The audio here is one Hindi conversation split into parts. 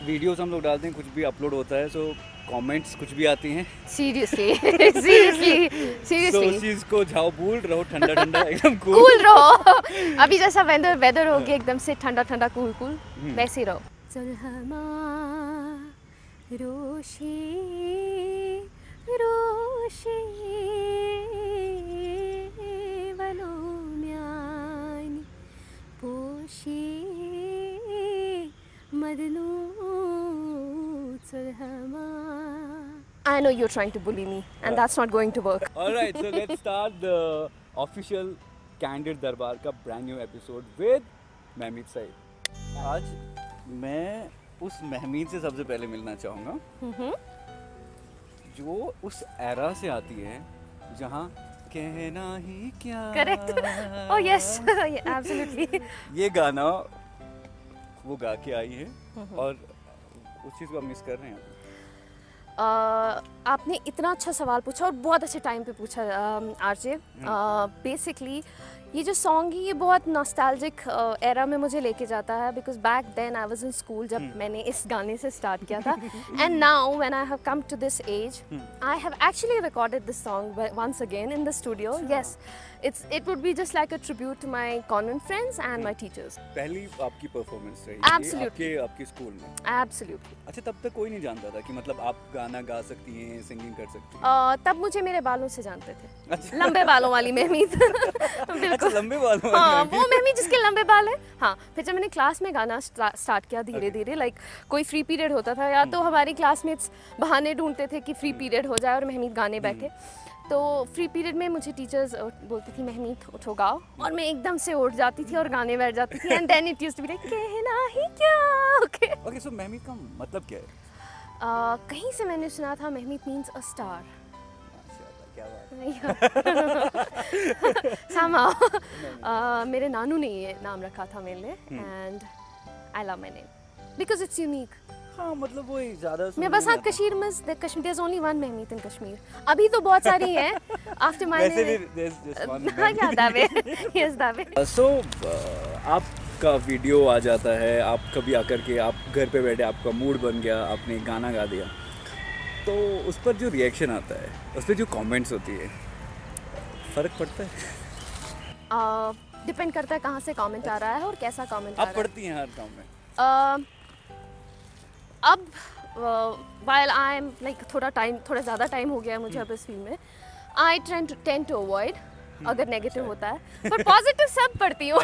वीडियोस हम लोग डालते हैं, कुछ भी अपलोड होता है, सो कमेंट्स कुछ भी आती हैं। सीरियसली सीरियसली सो सीरियसली उस चीज़ को जाओ भूल रहो, ठंडा ठंडा एकदम कूल कूल। रहो। अभी जैसा वेदर हो गया एकदम से ठंडा ठंडा कूल कूल, वैसे ही रहो। रोशे रोशे वलोम्यानि पोशे मदनो चलहमा। I know you're trying to bully me, and that's not going to work. Alright, so let's start the official Candid दरबार का brand new episode with महमीद Saeed. आज मैं उस महमीद से सबसे पहले मिलना चाहूँगा जो उस एरा से आती है जहाँ कहना ही क्या। Correct. Oh yes, yeah, absolutely. ये गाना वो गा के आई है और उस चीज़ को हम मिस कर रहे हैं। आपने इतना अच्छा सवाल पूछा और बहुत अच्छे टाइम पे पूछा आरजे। बेसिकली ये जो सॉन्ग है ये बहुत नॉस्टैल्जिक एरा में मुझे लेके जाता है, because back then I was in school जब मैंने इस गाने से स्टार्ट किया था। And now when I have come to this age I have actually recorded this song once again in the studio. Yes, it would be just like a tribute to my convent friends and my teachers. पहली आपकी परफॉर्मेंस रही Absolutely. आपके स्कूल में। Absolutely. अच्छा, तब तक कोई नहीं जानता था कि मतलब आप गाना गा सकती हैं, सिंगिंग कर सकती हैं। तब मुझे मेरे बालों से जानते थे। अच्छा। लंबे बालों वाली महमीद। अच्छा, लंबे बाल वाली हाँ, महमीद। वो महमीद जिसके लंबे बाल है। हाँ, फिर जब मैंने क्लास में गाना स्टार्ट किया धीरे धीरे, लाइक कोई फ्री पीरियड होता था या तो हमारी क्लासमेट्स बहाने ढूंढते थे कि फ्री पीरियड हो जाए और महमीद गाने बैठे। तो फ्री पीरियड में मुझे टीचर्स बोलती थी महमीद उठो गाओ, और मैं एकदम से उठ जाती थी और गाने बैठ जाती थी। And then it used to be like कहना ही क्या। ओके ओके, सो महमीद का मतलब क्या है? कहीं से मैंने सुना था महमीद मीन्स अ स्टार। माशाल्लाह, क्या बात है। somehow मेरे नानू ने ये नाम रखा था मेरे लिए, and I love my name because it's unique. हाँ, मतलब वो ज़्यादा मैं बस आप कश्मीर में देयर इज ओनली वन महमीद इन कश्मीर। अभी तो बहुत सारी हैं आफ्टर माय हाँ दावे यस दावे। सो आपका वीडियो आ जाता है, आप कभी आकर के आप घर पे बैठे, आपका मूड बन गया, आपने गाना गा दिया, तो उस पर जो रिएक्शन आता है, उस पर जो कमेंट्स होती है, फ़र्क पड़ता है? डिपेंड करता है कहाँ से कमेंट आ रहा है और कैसा कमेंट आ रहा आप है। पढ़ती हैं हर काम में? अब while आई एम लाइक थोड़ा ज़्यादा टाइम हो गया है मुझे अब इस फील्ड में, आई टेंड टू अवॉइड अगर नेगेटिव होता है, पर पॉजिटिव सब पढ़ती हूँ।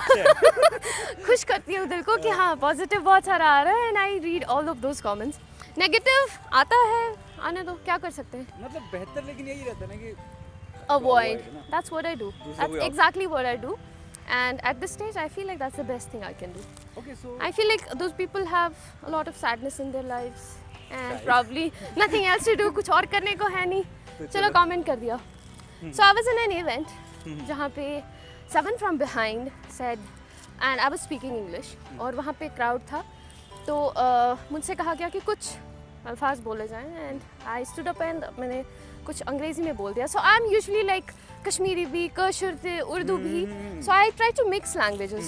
खुश करती हूँ दिल को कि हाँ पॉजिटिव बहुत सारा आ रहा है, and I read all of those comments. Negative आता है, आने दो, क्या कर सकते हैं। मतलब बेहतर लेकिन यही रहता है ना कि Avoid. That's what I do. दूसरा That's कोई और- exactly what I do. And at this stage, I feel like that's the best thing I can do. Okay, so I feel like those people have a lot of sadness in their lives and probably nothing else to do. कुछ और करने को है नहीं, चलो comment कर दिया. So I was in an event जहाँ पे someone from behind said, and I was speaking English, और वहाँ पे crowd था, तो मुझसे कहा गया कि कुछ अल्फाज बोले जाएं, and I stood up and मैंने कुछ अंग्रेजी में बोल दिया. So I'm usually like Kashmiri भी, कशुर थे, उर्दू भी, so I try to mix languages.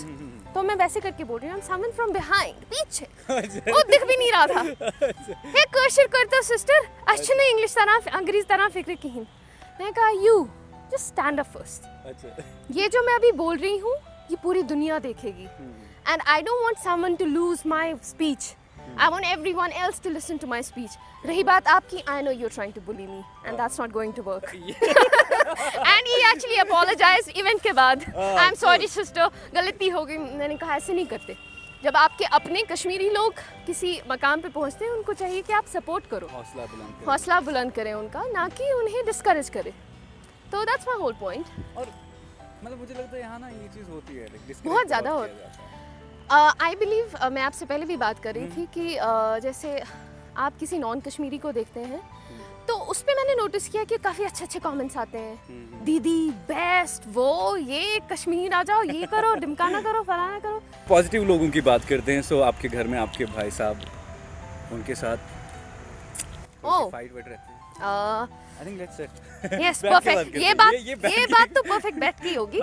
तो मैं वैसे करके बोल रही हूँ, someone from behind, पीछे, वो दिख भी नहीं रहा था. हे कशुर करता सिस्टर, अच्छे नहीं इंग्लिश तरह अंग्रेजी तरह फिक्र की हिन. मैंने कहा you just stand up first. अच्छा, ये जो मैं अभी बोल रही हूँ ये पूरी दुनिया देखेगी, and I don't want someone to lose my speech. I want everyone else to listen to my speech. रही बात आपकी, I know you're trying to bully me, and that's not going to work. And he actually apologized event के बाद. I'm sorry sister, गलती हो गई. मैंने कहा ऐसे नहीं करते. जब आपके अपने कश्मीरी लोग किसी मकाम पे पहुंचते हैं, उनको चाहिए कि आप सपोर्ट करो, हौसला बुलंद करें उनका, ना कि उन्हें डिस्करेज करें. तो that's my whole point. और मतलब मुझे लगता है यहाँ ना ये चीज़ होती है, like, discourage बहुत ज़्यादा किया होती है. जाता है। आई बिलीव मैं आपसे पहले भी बात कर रही थी कि जैसे आप किसी नॉन कश्मीरी को देखते हैं तो उस पे मैंने नोटिस किया कि काफ़ी अच्छे अच्छे कमेंट्स आते हैं, दीदी बेस्ट, वो ये कश्मीर आ जाओ, ये करो, ढिमकाना करो, फलाना करो. पॉजिटिव लोगों की बात करते हैं, सो आपके घर में आपके भाई साहब, उनके साथ ओह फाइट वेट रहती है? I think let's set yes perfect. ये बात तो परफेक्ट बैठ की होगी.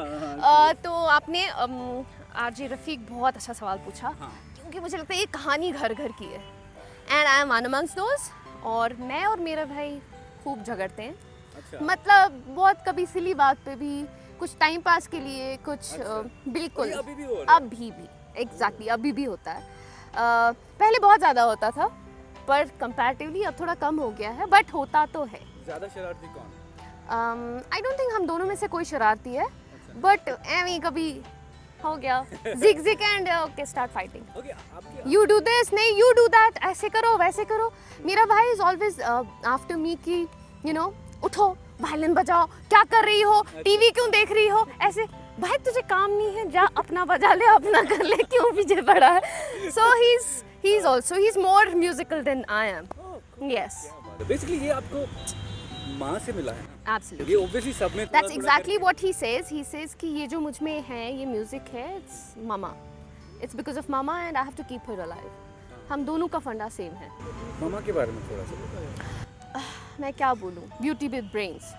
तो आपने आरजे रफीक बहुत अच्छा सवाल पूछा, क्योंकि मुझे लगता है ये कहानी घर घर की है, and I am one amongst those. और मैं और मेरा भाई खूब झगड़ते हैं, अच्छा। मतलब बहुत कभी सिली बात पे भी, कुछ टाइम पास के लिए, कुछ बिल्कुल ये अभी भी हो रहा है? अभी भी एग्जैक्टली अभी भी होता है। पहले बहुत ज़्यादा होता था पर कंपैरेटिवली अब थोड़ा कम हो गया है, बट होता तो है। ज़्यादा शरारती कौन? आई डोंट थिंक हम दोनों में से कोई शरारती है, बट एवी कभी हो गया जिग जिग and okay start fighting. Okay, आपकी यू डू दिस, नहीं यू डू दैट, ऐसे करो वैसे करो। मेरा भाई इज ऑलवेज आफ्टर मी कि यू नो उठो वायलिन बजाओ, क्या कर रही हो, टीवी क्यों देख रही हो, ऐसे। भाई तुझे काम नहीं है, जा अपना बजा ले, अपना कर ले, क्यों पीछे पड़ा है। So he is also he is more musical than I am. Yes, basically ये आपको माँ से मिला है ना? एब्सोल्युटली। ये ऑब्वियसली सब में That's exactly what he says. He says कि ये जो मुझ में है, ये म्यूजिक है, it's mama. It's because of mama and I have to keep her alive. हम दोनों का फंडा सेम है। मामा के बारे में थोड़ा सा बताओ। मैं क्या बोलूँ, ब्यूटी विद ब्रेन्स,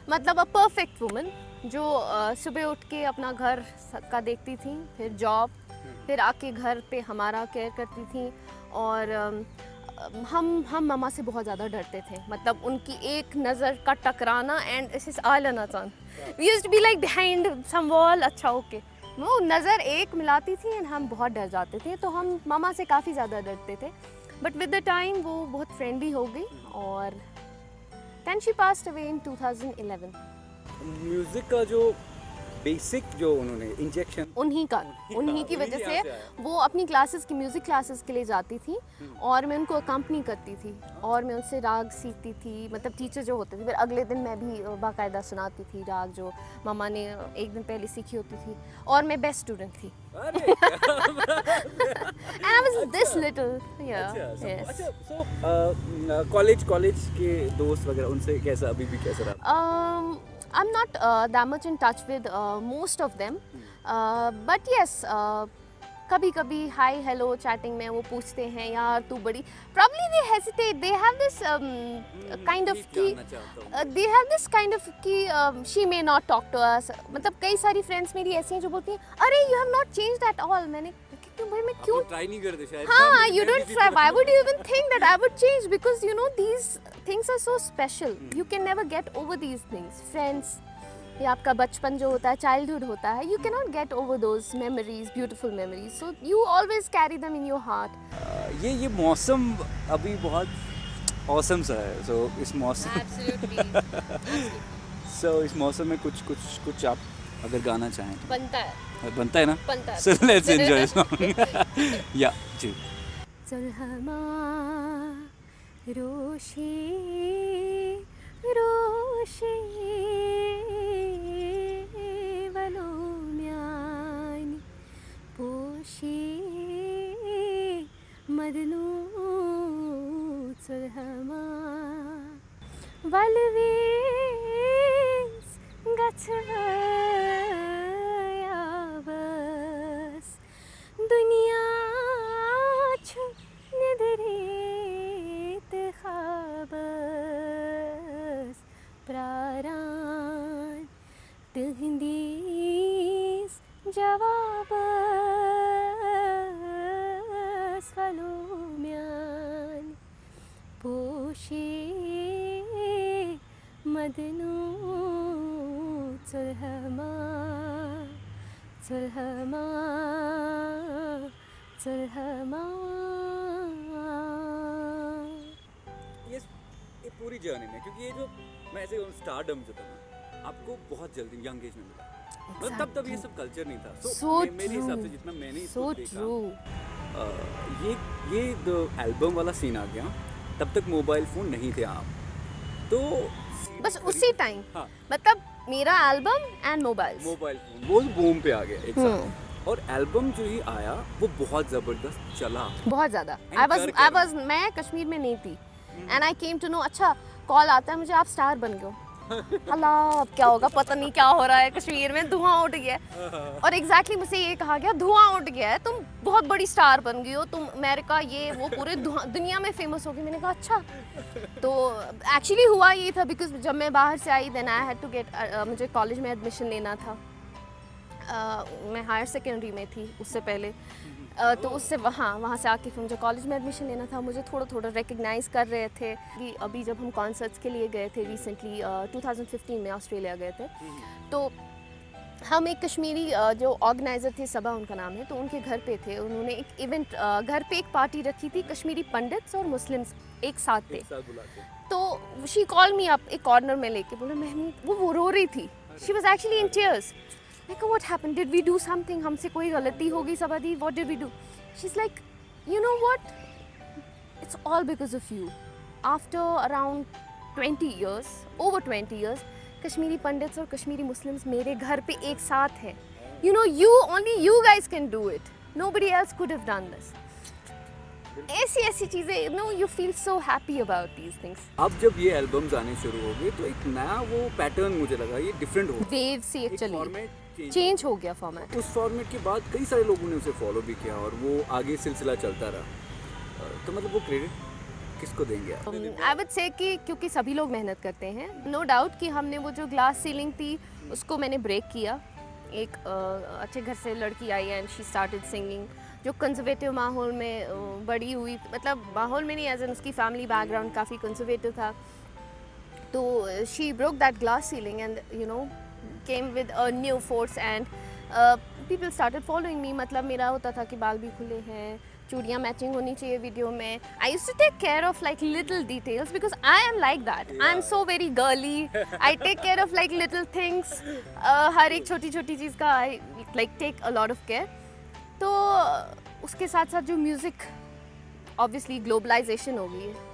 मतलब अ परफेक्ट वुमन जो सुबह उठ के अपना घर का देखती थी, फिर जॉब, फिर आके घर पे हमारा केयर करती थी। और हम मम्मा से बहुत ज़्यादा डरते थे, मतलब उनकी एक नज़र का टकराना and this is all an अचान, we used to be like behind some wall. अच्छा ओके, वो नज़र एक मिलाती थी एंड हम बहुत डर जाते थे, तो हम मम्मा से काफ़ी ज़्यादा डरते थे। बट विद द टाइम वो बहुत फ्रेंडली हो गई और then she passed away in 2011। Music का जो बेसिक जो उन्होंने इंजेक्शन उन्हीं की वजह से वो अपनी क्लासेस की म्यूज़िक क्लासेस के लिए जाती थी और मैं उनको अकम्पनी करती थी और मैं उनसे राग सीखती थी, मतलब टीचर जो होते थे, फिर अगले दिन मैं भी बाकायदा सुनाती थी राग जो मम्मा ने एक दिन पहले सीखी होती थी, और मैं बेस्ट स्टूडेंट थी। And I was this little, yeah, yes. अच्छा, कॉलेज के दोस्त वगैरह उनसे कैसा, अभी भी कैसा रहा? I'm not that much in touch with most of them, but yes, कभी-कभी हाय हेलो चैटिंग में वो पूछते हैं यार तू बड़ी, probably they hesitate, they have this kind of कि they have this kind of कि she may not talk to us, मतलब कई सारी फ्रेंड्स मेरी ऐसी हैं जो बोलती हैं अरे you have not changed at all। मैंने क्यों भाई, मैं क्यों ट्राई नहीं करते शायद? हाँ, you don't try, why would you even think that I would change, because you know these things are so special, you can never get over these things, friends, ये आपका बचपन जो होता है, चाइल्डहुड होता है, you cannot get over those memories, beautiful memories, so you always carry them in your heart। ये मौसम अभी बहुत औसम सा है, so इस मौसम so इस मौसम में कुछ आप अगर गाना चाहें तो बनता है ना? बनता है। So let's enjoy song। Yeah, जी। चलहमा रोशे रोशे वलोम्यानि पोशे मदनु चलहमा वलवेस गच्छयावस दुनिया छु निधरेत खाबस प्रारान तुहिंदीस जवाबस वलोम्यान पोशे मदनु चलहमा चलहमा चलहमा। ये पूरी जर्नी में, क्योंकि ये जो मैं ऐसे स्टारडम जो था ना, आपको बहुत जल्दी यंग एज में मिला, मतलब तब ये सब कल्चर नहीं था। So मेरे हिसाब से जितना मैंने इसको so देखा, true। ये जो एल्बम वाला सीन आ गया, तब तक मोबाइल फोन नहीं थे आप, तो बस उसी टाइम, हाँ, मतलब मेरा album and mobile mobile phone वो बूम पे आ गया एक साथ, और एल्बम जो ही आया वो बहुत जबरदस्त चला, बहुत ज़्यादा। And I was मैं कश्मीर में नहीं थी and I came to know, अच्छा कॉल आता है मुझे आप स्टार बन गए हो। अल्लाह अब क्या होगा, पता नहीं क्या हो रहा है कश्मीर में, धुआं उठ गया है। और एग्जैक्टली मुझसे ये कहा गया धुआं उठ गया है, तुम बहुत बड़ी स्टार बन गई हो, तुम अमेरिका ये वो पूरे दुनिया में फेमस हो गई। मैंने कहा अच्छा, तो एक्चुअली हुआ ये था बिकॉज जब मैं बाहर से आई then I had to get, मुझे कॉलेज में एडमिशन लेना था, मैं हायर सेकेंडरी में थी उससे पहले, तो उससे वहाँ से आके फिर मुझे कॉलेज में एडमिशन लेना था, मुझे थोड़ा थोड़ा रिकग्नाइज़ कर रहे थे कि अभी जब हम कॉन्सर्ट्स के लिए गए थे रिसेंटली 2015 में ऑस्ट्रेलिया गए थे, तो हम एक कश्मीरी जो ऑर्गेनाइज़र थे, सबा उनका नाम है, तो उनके घर पे थे। उन्होंने एक इवेंट घर पे एक पार्टी रखी थी, कश्मीरी पंडित्स और मुस्लिम्स एक साथ थे। तो शी कॉल मी अप एक कॉर्नर में लेके, बोला महमूद, वो रो रही थी, she was actually in tears. Like, what happened? Did we do something? हमसे कोई गलती हो गई सबदी? What did we do? She's like, you know what? It's all because of you. After around 20 years, over 20 years, Kashmiri pandits और कश्मीरी मुस्लिम्स मेरे घर पे एक साथ हैं. You know, only you guys can do it. Nobody else could have done this. ऐसी चीज़ें, you know, you feel so happy about these things. अब जब ये एल्बम्स आने शुरू हो गए तो एक नया वो पैटर्न मुझे लगा ये डिफरेंट हो गया। वेव से एक चली, फॉर्मेट चेंज हो गया फॉर्मेट। उस फॉर्मेट के बाद कई सारे लोगों ने उसे फॉलो भी किया और वो आगे सिलसिला चलता रहा। तो मतलब वो क्रेडिट किसको देंगे आप? आई वुड से कि क्योंकि सभी लोग मेहनत करते हैं, नो डाउट कि हमने वो जो ग्लास सीलिंग थी उसको मैंने ब्रेक किया। एक अच्छे घर से लड़की आई एंड शी स्टार्टेड सिंगिंग, जो कंजर्वेटिव माहौल में बड़ी हुई, मतलब माहौल में नहीं, एज एन उसकी फैमिली बैकग्राउंड काफ़ी कंजर्वेटिव था, तो she broke that glass ceiling and you know came with a new force and people started following me. मतलब मेरा होता था कि बाल भी खुले हैं, चूड़ियाँ मैचिंग होनी चाहिए वीडियो में। I used to take care of like little details because I am like that, I am so very girly, I take care of like little things, हर एक छोटी छोटी चीज़ का I like take a lot of care. तो उसके साथ साथ जो म्यूज़िक, ऑब्वियसली ग्लोबलाइजेशन हो गई है,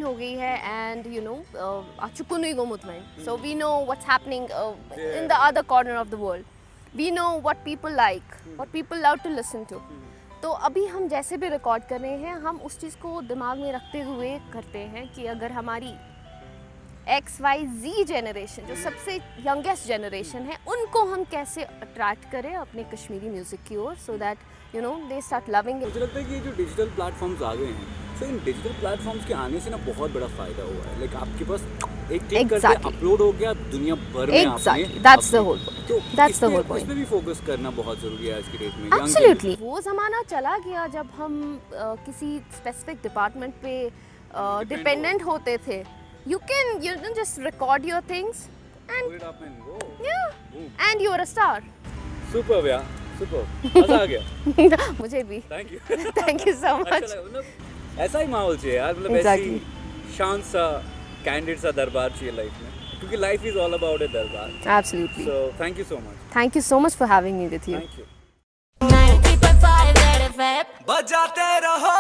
हो गई है एंड यू नो अचुकुनुई गो मुतमैन, so we know what's happening in the other corner of the world, we know what people like, what people love to listen to. तो अभी हम जैसे भी रिकॉर्ड कर रहे हैं, हम उस चीज़ को दिमाग में रखते हुए करते हैं कि अगर हमारी XYZ जनरेशन, जो सबसे यंगेस्ट जनरेशन है, उनको हम कैसे अट्रैक्ट करें अपने कश्मीरी म्यूज़िक की ओर, so that you know they start loving it. मुझे लगता है कि ये जो डिजिटल प्लेटफॉर्म्स आ गए हैं, तो इन डिजिटल प्लेटफॉर्म्स के आने से ना बहुत बड़ा फ़ायदा हुआ है। लाइक आपके पास एक क्लिक करके अपलोड हो गया दुनिया भर में, आपने दैट्स द होल पॉइंट, तो दैट्स द होल पॉइंट। इसमें भी फोकस करना बहुत ज़रूरी है आज की डेट में। एब्सोल्युटली, वो ज़माना चला गया जब हम किसी स्पेसिफिक डिपार्टमेंट पे डिपेंडेंट होते थे। You can just record your things and Put it up and go. yeah, Boom. and you're a star. Superb यार, superb, मजा आ गया। मुझे भी। Thank you. Thank you so अच्छा much. लगा, मतलब ऐसा ही माहौल चाहिए यार, मतलब Exactly. ऐसी शांत सा कैंडिड सा दरबार चाहिए लाइफ में, क्योंकि लाइफ इज ऑल अबाउट ए दरबार। Absolutely. So thank you so much. Thank you so much for having me with you. Thank you. 90.5 Red FM बजाते रहो